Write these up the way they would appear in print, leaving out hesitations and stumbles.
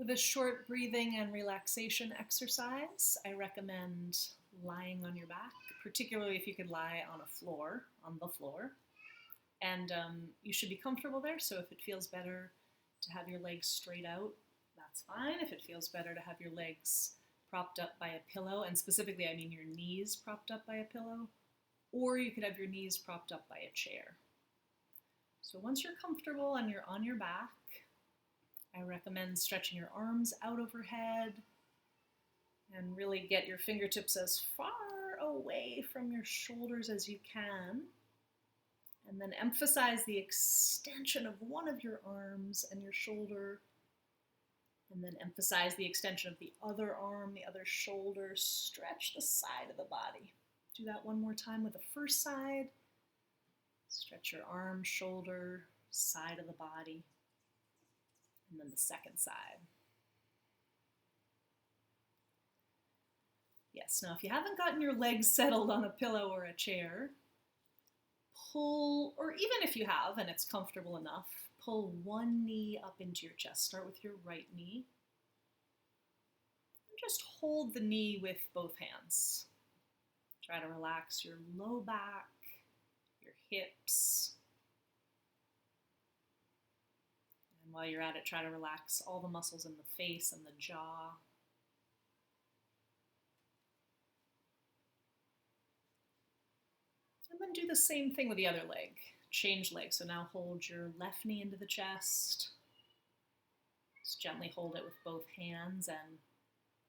For this short breathing and relaxation exercise, I recommend lying on your back, particularly if you could lie on the floor. And you should be comfortable there, so if it feels better to have your legs straight out, that's fine. If it feels better to have your legs propped up by a pillow, and specifically I mean your knees propped up by a pillow, or you could have your knees propped up by a chair. So once you're comfortable and you're on your back, I recommend stretching your arms out overhead and really get your fingertips as far away from your shoulders as you can. And then emphasize the extension of one of your arms and your shoulder. And then emphasize the extension of the other arm, the other shoulder. Stretch the side of the body. Do that one more time with the first side. Stretch your arm, shoulder, side of the body. And then the second side. Yes, now if you haven't gotten your legs settled on a pillow or a chair, pull, or even if you have and it's comfortable enough, pull one knee up into your chest. Start with your right knee. And just hold the knee with both hands. Try to relax your low back, your hips. And while you're at it, try to relax all the muscles in the face and the jaw. And then do the same thing with the other leg. Change leg. So now hold your left knee into the chest. Just gently hold it with both hands, and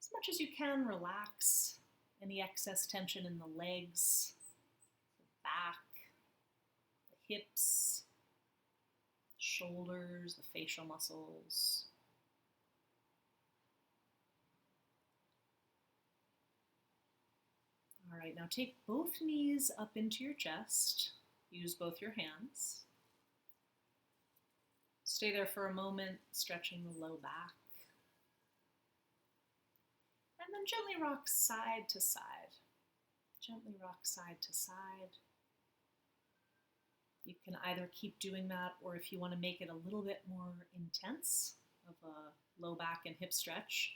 as much as you can, relax any excess tension in the legs, the back, the hips, shoulders, the facial muscles. All right, now take both knees up into your chest. Use both your hands. Stay there for a moment, stretching the low back. And then gently rock side to side. Gently rock side to side. You can either keep doing that, or if you want to make it a little bit more intense of a low back and hip stretch,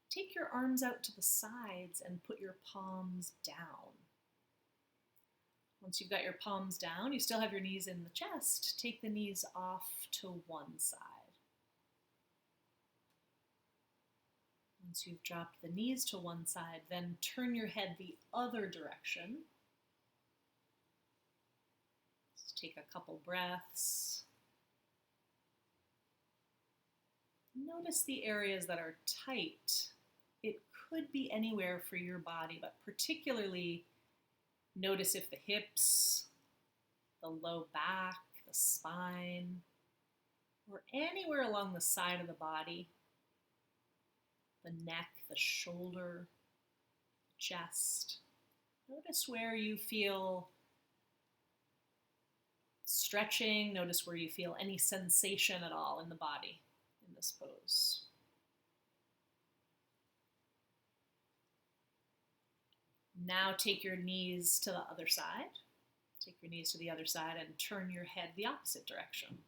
take your arms out to the sides and put your palms down. Once you've got your palms down, you still have your knees in the chest. Take the knees off to one side. Once you've dropped the knees to one side, then turn your head the other direction. Just take a couple breaths. Notice the areas that are tight. It could be anywhere for your body, but particularly notice if the hips, the low back, the spine, or anywhere along the side of the body, the neck, the shoulder, chest. Notice where you feel stretching. Notice where you feel any sensation at all in the body in this pose. Now take your knees to the other side. Take your knees to the other side and turn your head the opposite direction.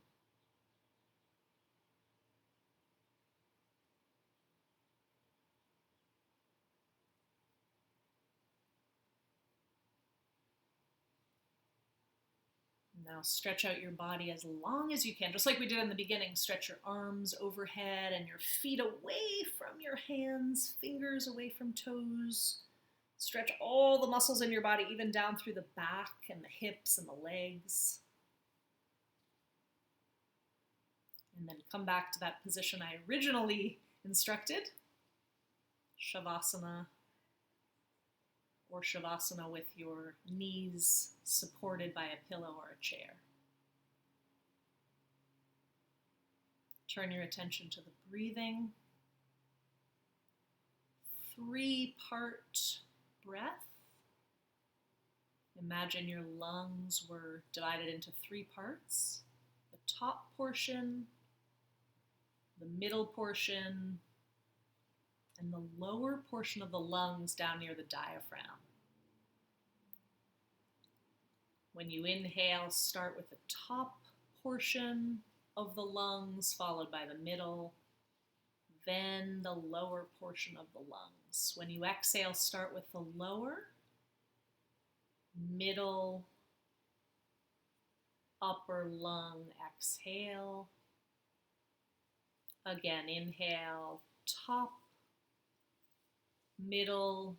Now stretch out your body as long as you can. Just like we did in the beginning, stretch your arms overhead and your feet away from your hands, fingers away from toes. Stretch all the muscles in your body, even down through the back and the hips and the legs. And then come back to that position I originally instructed, Shavasana, or Shavasana with your knees supported by a pillow or a chair. Turn your attention to the breathing. 3-part breath. Imagine your lungs were divided into 3 parts. The top portion, the middle portion, and the lower portion of the lungs down near the diaphragm. When you inhale, start with the top portion of the lungs, followed by the middle, then the lower portion of the lungs. When you exhale, start with the lower, middle, upper lung. Exhale. Again, inhale, top, middle,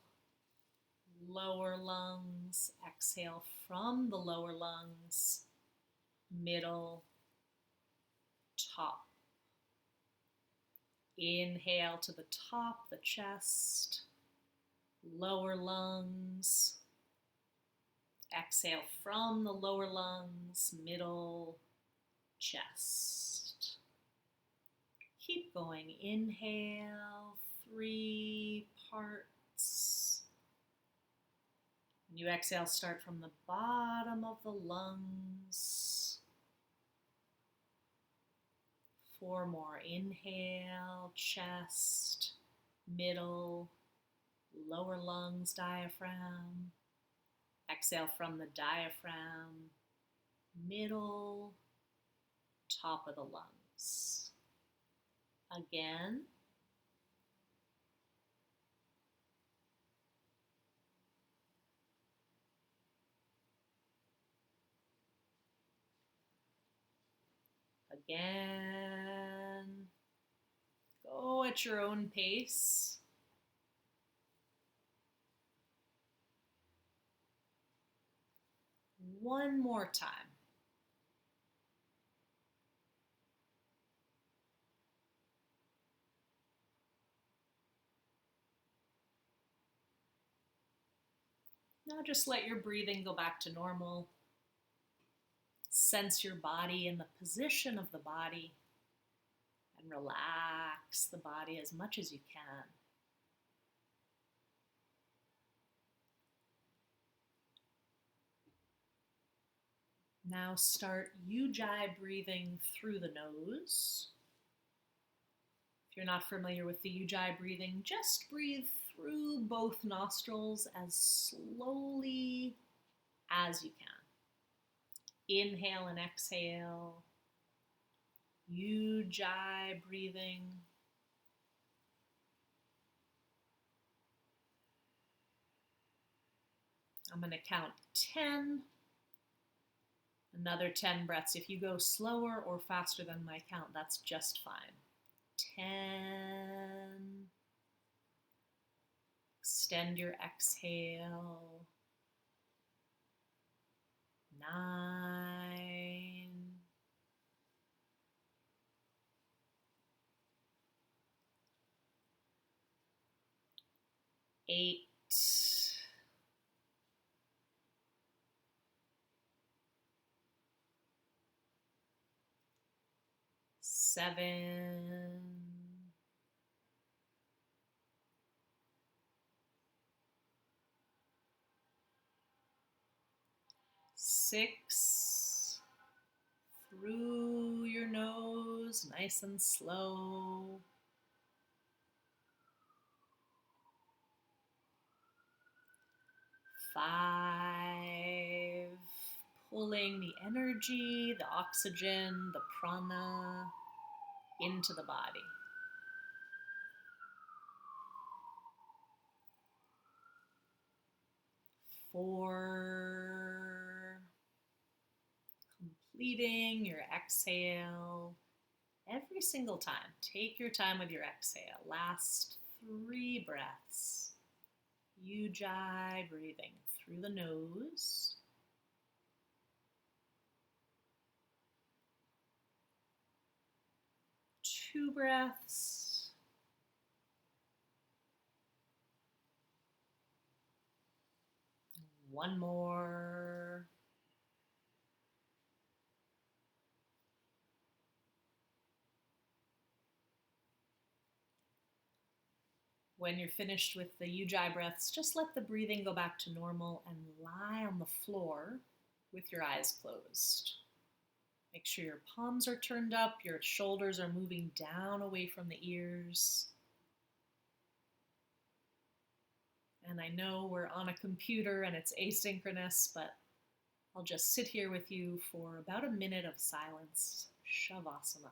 lower lungs. Exhale from the lower lungs, middle, top. Inhale to the top, the chest, lower lungs. Exhale from the lower lungs, middle, chest. Keep going. Inhale, 3 parts. When you exhale, start from the bottom of the lungs. 4 more. Inhale, chest, middle, lower lungs, diaphragm. Exhale from the diaphragm, middle, top of the lungs. Again. Again. Go at your own pace. One more time. Now just let your breathing go back to normal. Sense your body and the position of the body, and relax the body as much as you can. Now start Ujjayi breathing through the nose. If you're not familiar with the Ujjayi breathing, just breathe through both nostrils as slowly as you can. Inhale and exhale. Ujjayi breathing. I'm going to count 10. Another 10 breaths. If you go slower or faster than my count, that's just fine. 10. Extend your exhale. 9. 8. 7. 6. Through your nose, nice and slow. 5. Pulling the energy, the oxygen, the prana into the body. 4. Completing your exhale every single time. Take your time with your exhale. Last 3 breaths. Ujjayi breathing through the nose. 2 breaths. 1 more. When you're finished with the Ujjayi breaths, just let the breathing go back to normal and lie on the floor with your eyes closed. Make sure your palms are turned up, your shoulders are moving down away from the ears. And I know we're on a computer and it's asynchronous, but I'll just sit here with you for about a minute of silence, Shavasana.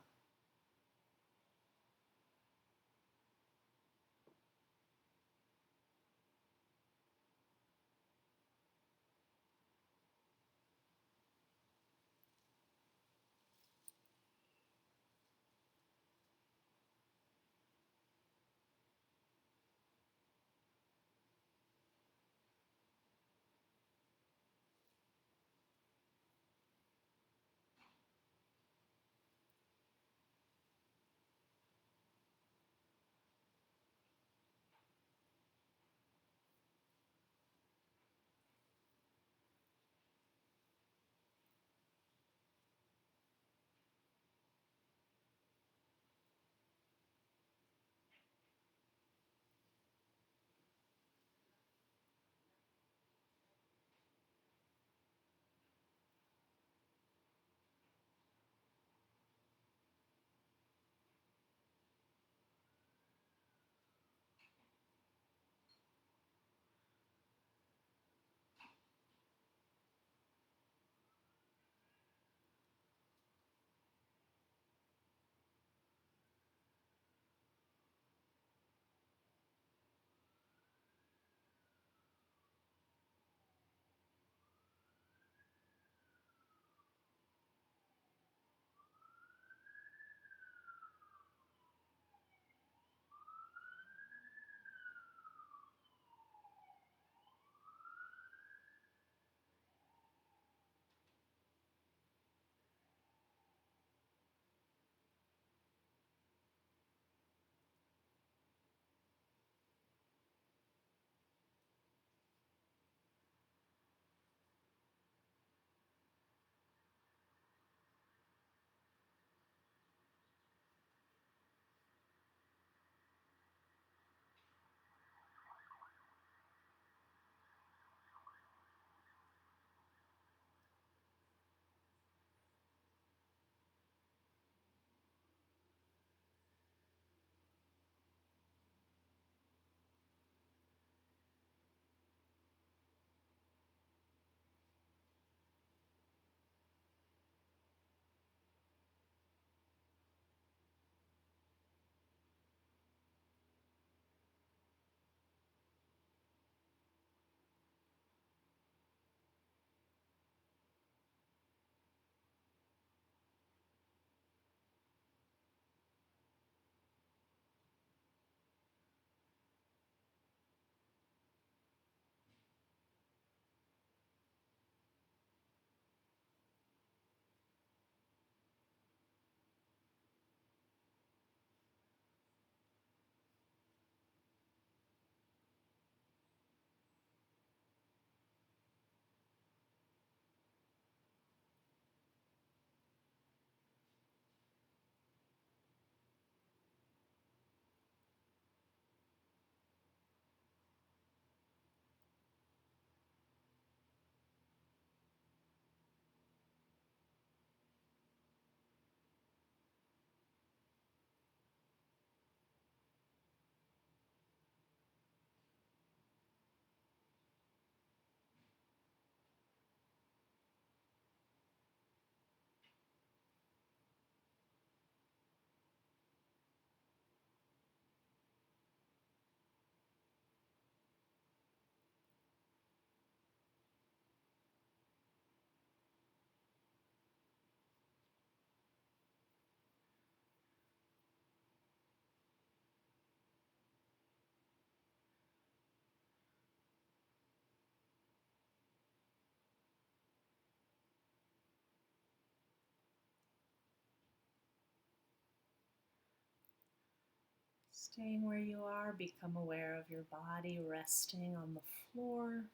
Staying where you are, become aware of your body resting on the floor.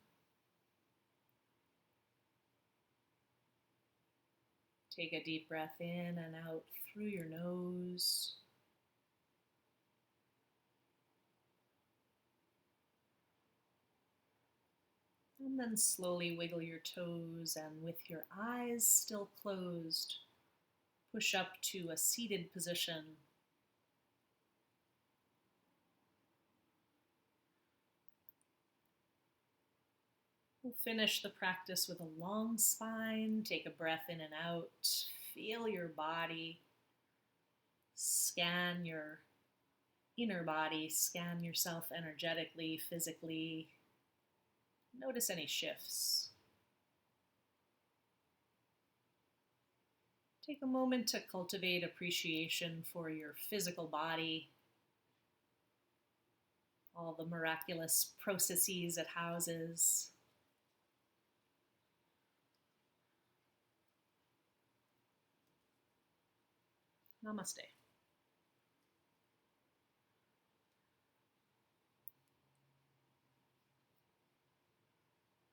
Take a deep breath in and out through your nose. And then slowly wiggle your toes, and with your eyes still closed, push up to a seated position. We'll finish the practice with a long spine. Take a breath in and out. Feel your body. Scan your inner body. Scan yourself energetically, physically. Notice any shifts. Take a moment to cultivate appreciation for your physical body, all the miraculous processes it houses. Namaste.